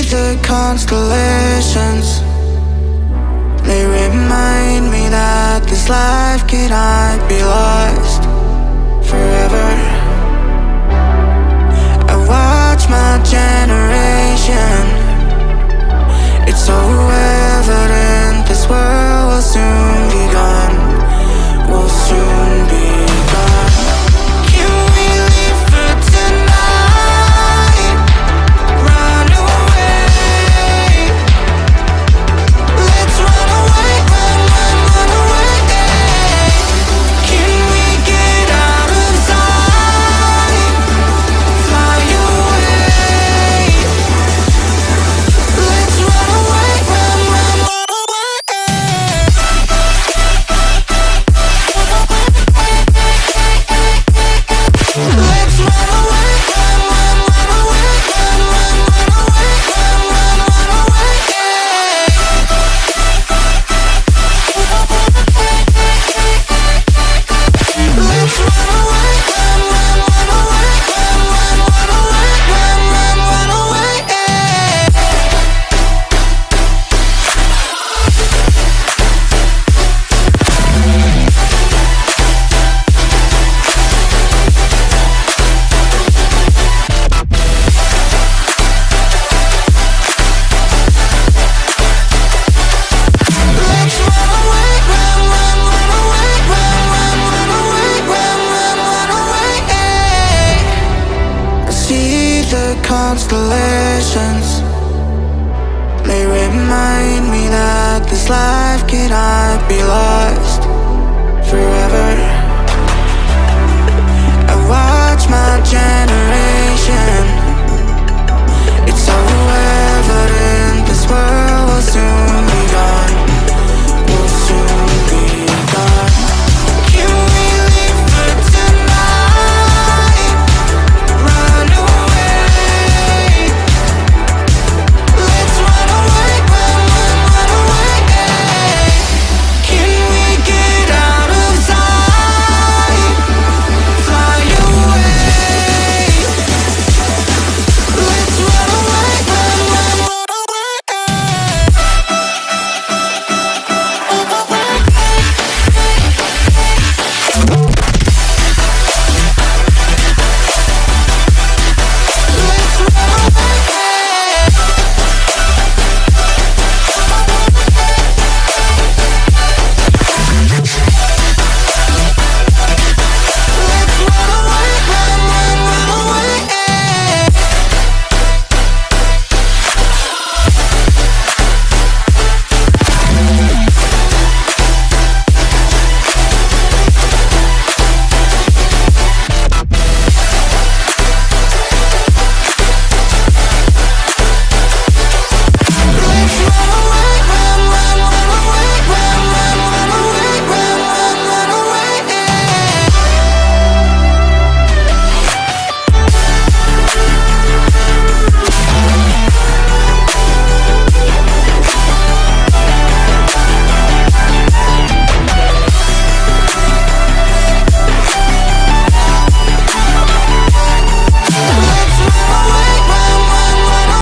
the constellations. They remind me that this life cannot be lost forever. I watch my generation. It's so evident this world will soon be gone. Will soon be gone. Can we leave for tonight? Run away. Let's run away, run away. Can we get out of sight? Fly away. Let's run away, run away. Let's run away, run away, run away, run away. Let's run away, run away, run away. Let's run away, run away, run away. I see the constellations. They remind me that this life cannot be lost